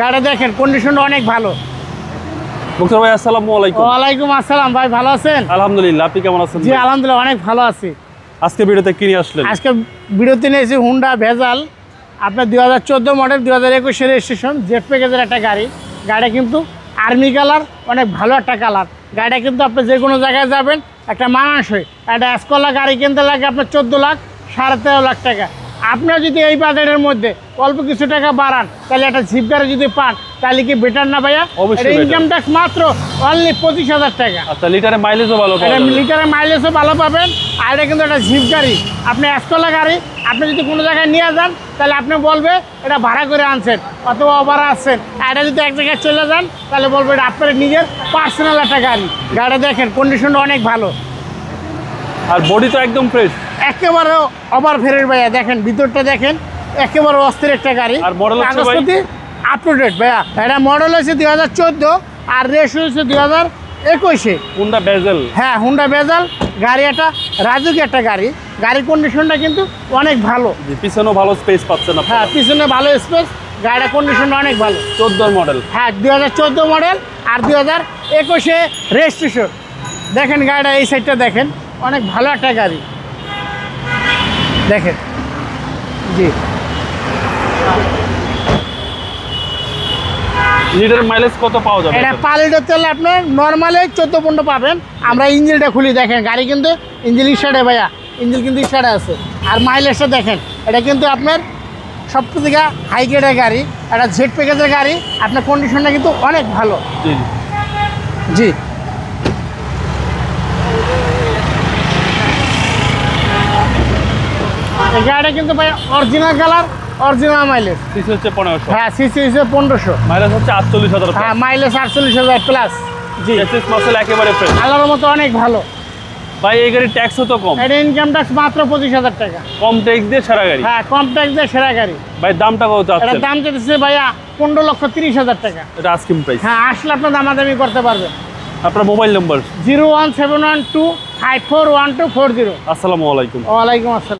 গাড়ি দেখেন কন্ডিশনটা অনেক ভালো। মুক্তার ভাই আসসালামু আলাইকুম। ওয়ালাইকুম আসসালাম ভাই, ভালো আছেন? আলহামদুলিল্লাহ, আপনি কেমন আছেন? জি আলহামদুলিল্লাহ অনেক ভালো আছি। আজকে ভিডিওতে কি নিয়ে আসলেন? আজকে ভিডিওতে নিয়েছি হুন্ডা ভেজাল, আপনার 2014 মডেল 2021 রেজিস্ট্রেশন জেট প্যাকেজের একটা গাড়ি। গাড়িটা কিন্তু আর্মি কালার, অনেক ভালো একটা কালার। গাড়িটা কিন্তু আপনি যে কোনো জায়গায় যাবেন একটা মানানসই একটা এসকলা গাড়ি কিনতে লাগে আপনার 14 লাখ 13.5 লাখ টাকা। আপনার যদি এই বাজেটের মধ্যে অল্প কিছু টাকা বাড়ান তাহলে একটা জিপ গাড়ি যদি পান তাহলে কি বেটার না ভাইয়া? অবশ্যই ইনকাম ট্যাক্স মাত্র অনলি 25,000 টাকা। আচ্ছা, লিটারে মাইলেজও ভালো পাবেন। লিটারের মাইলেজও ভালো পাবেন। আর এটা কিন্তু একটা জিপ গাড়ি, আপনি এসকলা গাড়ি আপনি যদি কোনো জায়গায় নিয়ে যান তাহলে আপনি বলবে এটা ভাড়া করে আনছেন অথবা ওভার আসছেন। আর এটা যদি এক জায়গায় চলে যান তাহলে বলবে এটা আপনার নিজের পার্সোনাল একটা গাড়ি। গাড়িটা দেখেন কন্ডিশনটা অনেক ভালো, আর বডি তো একদম ফ্রেশ, একেবারে ওভার ফেরের ভাইয়া। দেখেন ভিতরটা দেখেন, একেবারে অস্থির একটা গাড়ি। আর মডেল হচ্ছে ভাই কাগজপত্র আপ টু ডেট ভাইয়া। এটা মডেল হয়েছে 2014 আর রেস হয়েছে 2021। হুন্ডা ভেজাল। হ্যাঁ হুন্ডা ভেজাল গাড়ি, একটা রাজুকি একটা গাড়ি। গাড়ির কন্ডিশনটা কিন্তু অনেক ভালো। পিছনেও ভালো স্পেস পাচ্ছেন আপনারা। হ্যাঁ পিছনে ভালো স্পেস, গাড়ির কন্ডিশনটা অনেক ভালো। 14 মডেল। হ্যাঁ 2014 মডেল আর 2021 রেজিস্ট্রেশন। দেখেন গাড়িটা এই সাইডটা দেখেন, অনেক ভালো একটা গাড়ি দেখেন। জি লিটার মাইলেজ কত পাওয়া যাবে? এটা 5 লিটার তেলে আপনার নর্মালে 14-15 পাবেন। আমরা ইঞ্জিনটা খুলি, দেখেন গাড়ি কিন্তু ইঞ্জিন স্টার্টে ভাইয়া, ইঞ্জিন কিন্তু স্টার্টে আছে। আর মাইলেজটা দেখেন, এটা কিন্তু আপনার সব থেকে হাই গ্রেডের গাড়ি, একটা জেট প্যাকেজের গাড়ি। আপনার কন্ডিশনটা কিন্তু অনেক ভালো। জি জি এই গাড়িটা কিন্তু ভাই original colour, original mileage. CC হচ্ছে 1500। হ্যাঁ সিসি হচ্ছে 1500। মাইলেজ হচ্ছে 48,000। হ্যাঁ মাইলেজ 48,000 প্লাস। জি এসএস মাসেল একেবারে ফ্রেশ। আল্লাহর মতো অনেক ভালো ভাই এই গাড়ির ট্যাক্সও তো কম। এটা ইনকাম ট্যাক্স মাত্র 25,000 টাকা। কম ট্যাক্স দিয়ে সেরা গাড়ি। হ্যাঁ কম ট্যাক্স দিয়ে সেরা গাড়ি। ভাই দামটা কত এটার চাচ্ছেন? দাম চাইতেছে ভাইয়া 15,30,000 টাকা। এটা আস্কিং প্রাইস। হ্যাঁ আসলে আপনার দামাদামি করতে পারবেন। আপনার মোবাইল নম্বর? 01712541240। আসসালামু আলাইকুম। ওয়ালাইকুম আসসালাম।